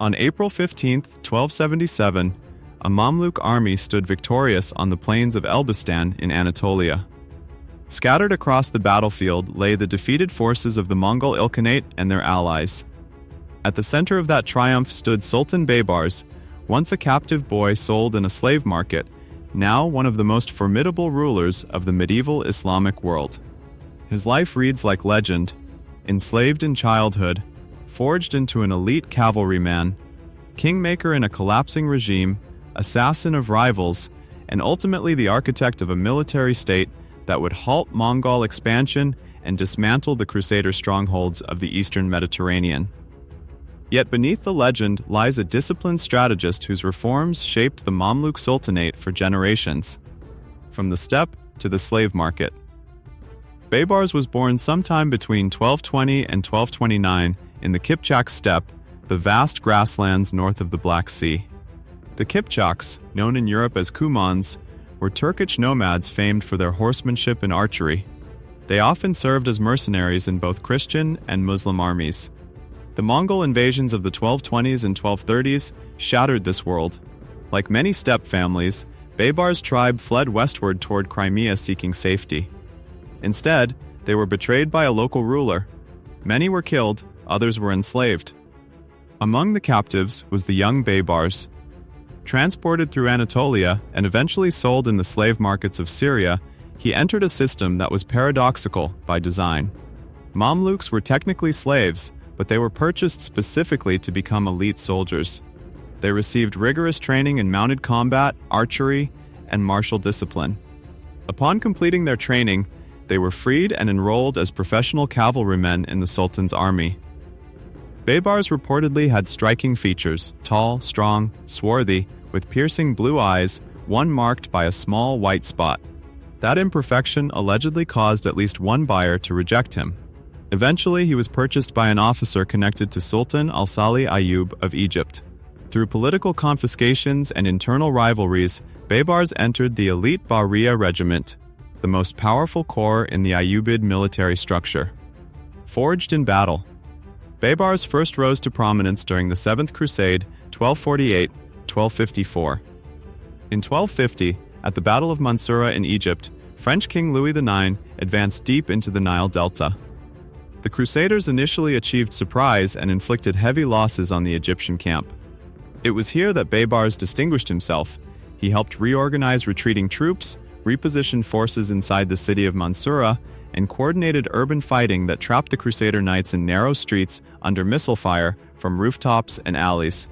On April 15, 1277, a Mamluk army stood victorious on the plains of Elbistan in Anatolia. Scattered across the battlefield lay the defeated forces of the Mongol Ilkhanate and their allies. At the center of that triumph stood Sultan Baybars, once a captive boy sold in a slave market, now one of the most formidable rulers of the medieval Islamic world. His life reads like legend: enslaved in childhood, forged into an elite cavalryman, kingmaker in a collapsing regime, assassin of rivals, and ultimately the architect of a military state that would halt Mongol expansion and dismantle the Crusader strongholds of the eastern Mediterranean. Yet beneath the legend lies a disciplined strategist whose reforms shaped the Mamluk Sultanate for generations, from the steppe to the slave market. Baybars was born sometime between 1220 and 1229 in the Kipchak steppe, the vast grasslands north of the Black Sea. The Kipchaks, known in Europe as Kumans, were Turkish nomads famed for their horsemanship and archery. They often served as mercenaries in both Christian and Muslim armies. The Mongol invasions of the 1220s and 1230s shattered this world. Like many steppe families, Baybars' tribe fled westward toward Crimea seeking safety. Instead, they were betrayed by a local ruler. Many were killed, others were enslaved. Among the captives was the young Baybars. Transported through Anatolia and eventually sold in the slave markets of Syria, he entered a system that was paradoxical by design. Mamluks were technically slaves, but they were purchased specifically to become elite soldiers. They received rigorous training in mounted combat, archery, and martial discipline. Upon completing their training, they were freed and enrolled as professional cavalrymen in the Sultan's army. Baybars reportedly had striking features: tall, strong, swarthy, with piercing blue eyes, one marked by a small white spot. That imperfection allegedly caused at least one buyer to reject him. Eventually, he was purchased by an officer connected to Sultan al-Salih Ayyub of Egypt. Through political confiscations and internal rivalries, Baybars entered the elite Bahriya regiment, the most powerful corps in the Ayyubid military structure. Forged in battle, Baybars first rose to prominence during the Seventh Crusade, 1248-1254. In 1250, at the Battle of Mansoura in Egypt, French King Louis IX advanced deep into the Nile Delta. The Crusaders initially achieved surprise and inflicted heavy losses on the Egyptian camp. It was here that Baybars distinguished himself. He helped reorganize retreating troops, repositioned forces inside the city of Mansoura, and coordinated urban fighting that trapped the Crusader knights in narrow streets under missile fire from rooftops and alleys.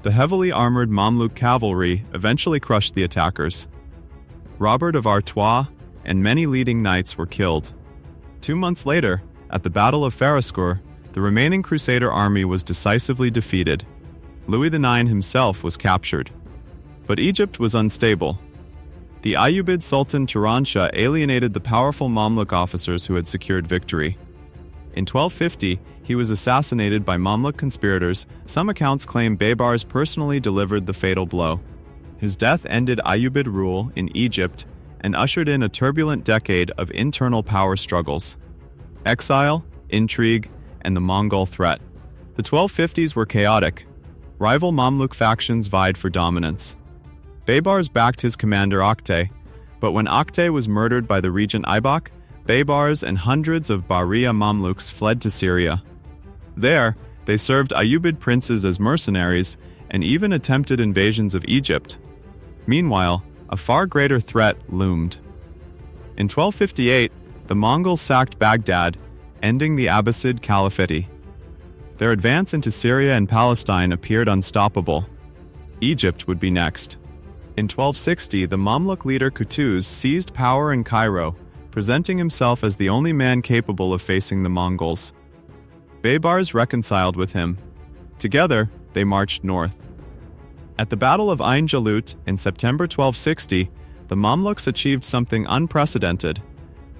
The heavily armored Mamluk cavalry eventually crushed the attackers. Robert of Artois and many leading knights were killed. 2 months later, at the Battle of Faraskour, the remaining Crusader army was decisively defeated. Louis IX himself was captured. But Egypt was unstable. The Ayyubid Sultan Turanshah alienated the powerful Mamluk officers who had secured victory. In 1250, he was assassinated by Mamluk conspirators. Some accounts claim Baybars personally delivered the fatal blow. His death ended Ayyubid rule in Egypt and ushered in a turbulent decade of internal power struggles. Exile, intrigue, and the Mongol threat. The 1250s were chaotic. Rival Mamluk factions vied for dominance. Baybars backed his commander Aktay, but when Aktay was murdered by the regent Aybak, Baybars and hundreds of Bahriya Mamluks fled to Syria. There, they served Ayyubid princes as mercenaries and even attempted invasions of Egypt. Meanwhile, a far greater threat loomed. In 1258, the Mongols sacked Baghdad, ending the Abbasid Caliphate. Their advance into Syria and Palestine appeared unstoppable. Egypt would be next. In 1260, the Mamluk leader Qutuz seized power in Cairo, presenting himself as the only man capable of facing the Mongols. Baybars reconciled with him. Together, they marched north. At the Battle of Ayn Jalut in September 1260, the Mamluks achieved something unprecedented.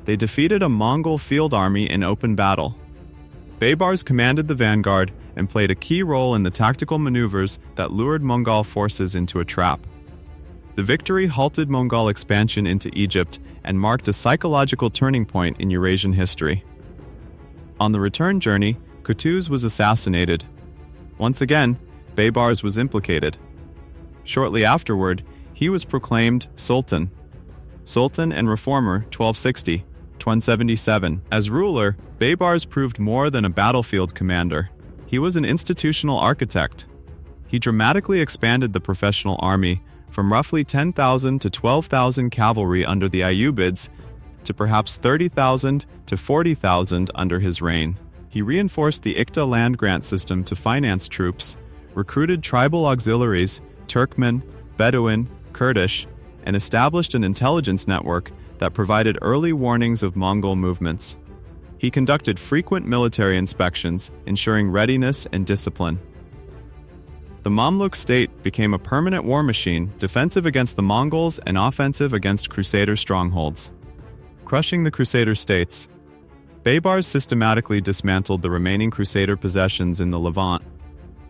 They defeated a Mongol field army in open battle. Baybars commanded the vanguard and played a key role in the tactical maneuvers that lured Mongol forces into a trap. The victory halted Mongol expansion into Egypt and marked a psychological turning point in Eurasian history. On the return journey, Qutuz was assassinated. Once again, Baybars was implicated. Shortly afterward, he was proclaimed Sultan and reformer 1260-1277. As ruler, Baybars proved more than a battlefield commander. He was an institutional architect. He dramatically expanded the professional army from roughly 10,000 to 12,000 cavalry under the Ayyubids to perhaps 30,000 to 40,000 under his reign. He reinforced the Ikta land grant system to finance troops, recruited tribal auxiliaries, Turkmen, Bedouin, Kurdish, and established an intelligence network that provided early warnings of Mongol movements. He conducted frequent military inspections, ensuring readiness and discipline. The Mamluk state became a permanent war machine, defensive against the Mongols and offensive against Crusader strongholds. Crushing the Crusader states. Baybars systematically dismantled the remaining Crusader possessions in the Levant.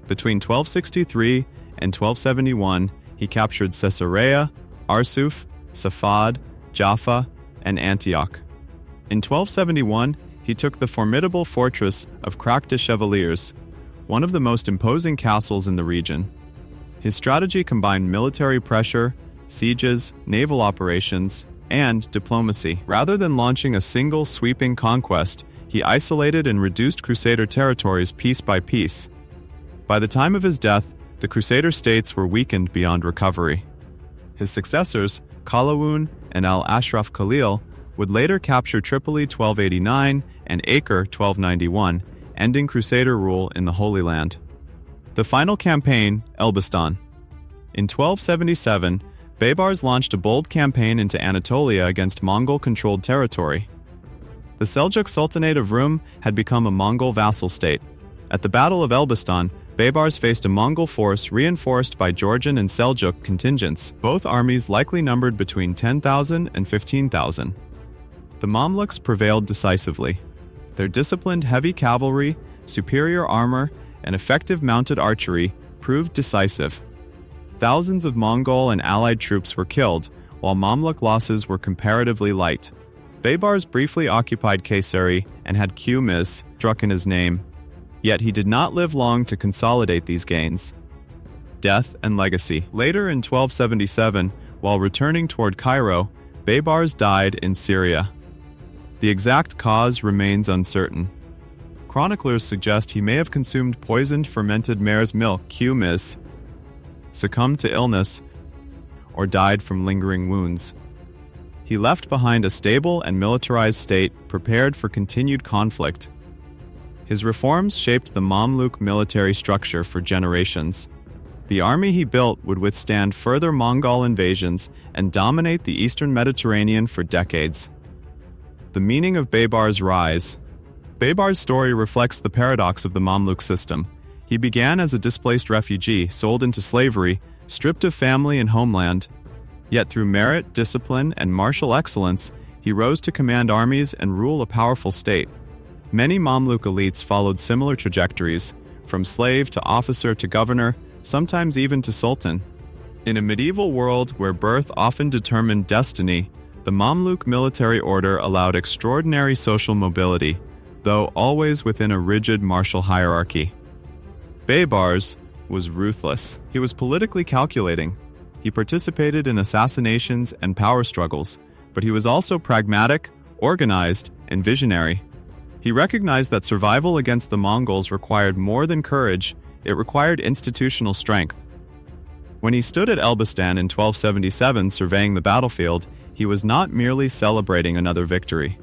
Between 1263 and 1271, he captured Caesarea, Arsuf, Safad, Jaffa, and Antioch. In 1271, he took the formidable fortress of Crac des Chevaliers, one of the most imposing castles in the region. His strategy combined military pressure, sieges, naval operations, and diplomacy. Rather than launching a single sweeping conquest, he isolated and reduced Crusader territories piece by piece. By the time of his death, the Crusader states were weakened beyond recovery. His successors, Qalawun and al-Ashraf Khalil, would later capture Tripoli 1289 and Acre 1291, ending Crusader rule in the Holy Land. The final campaign, Elbistan. In 1277, Baybars launched a bold campaign into Anatolia against Mongol-controlled territory. The Seljuk Sultanate of Rum had become a Mongol vassal state. At the Battle of Elbistan, Baybars faced a Mongol force reinforced by Georgian and Seljuk contingents. Both armies likely numbered between 10,000 and 15,000. The Mamluks prevailed decisively. Their disciplined heavy cavalry, superior armor, and effective mounted archery proved decisive. Thousands of Mongol and allied troops were killed, while Mamluk losses were comparatively light. Baybars briefly occupied Kayseri and had Qmiz struck in his name. Yet he did not live long to consolidate these gains. Death and legacy. Later in 1277, while returning toward Cairo, Baybars died in Syria. The exact cause remains uncertain. Chroniclers suggest he may have consumed poisoned fermented mare's milk, Qmiz, succumbed to illness, or died from lingering wounds. He left behind a stable and militarized state prepared for continued conflict. His reforms shaped the Mamluk military structure for generations. The army he built would withstand further Mongol invasions and dominate the eastern Mediterranean for decades. The meaning of Baybars' rise. Baybars' story reflects the paradox of the Mamluk system. He began as a displaced refugee, sold into slavery, stripped of family and homeland. Yet through merit, discipline, and martial excellence, he rose to command armies and rule a powerful state. Many Mamluk elites followed similar trajectories, from slave to officer to governor, sometimes even to sultan. In a medieval world where birth often determined destiny, the Mamluk military order allowed extraordinary social mobility, though always within a rigid martial hierarchy. Baybars was ruthless. He was politically calculating. He participated in assassinations and power struggles, but he was also pragmatic, organized, and visionary. He recognized that survival against the Mongols required more than courage, it required institutional strength. When he stood at Elbistan in 1277 surveying the battlefield, he was not merely celebrating another victory.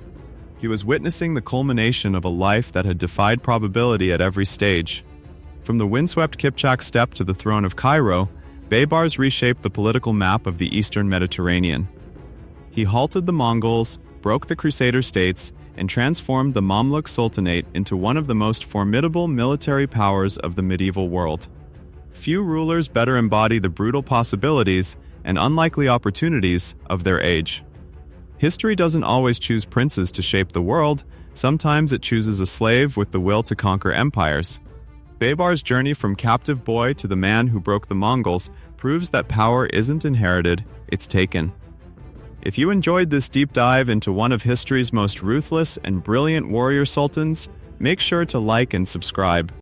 He was witnessing the culmination of a life that had defied probability at every stage. From the windswept Kipchak steppe to the throne of Cairo, Baybars reshaped the political map of the eastern Mediterranean. He halted the Mongols, broke the Crusader states, and transformed the Mamluk Sultanate into one of the most formidable military powers of the medieval world. Few rulers better embody the brutal possibilities and unlikely opportunities of their age. History doesn't always choose princes to shape the world, sometimes it chooses a slave with the will to conquer empires. Baybars' journey from captive boy to the man who broke the Mongols proves that power isn't inherited, it's taken. If you enjoyed this deep dive into one of history's most ruthless and brilliant warrior sultans, make sure to like and subscribe.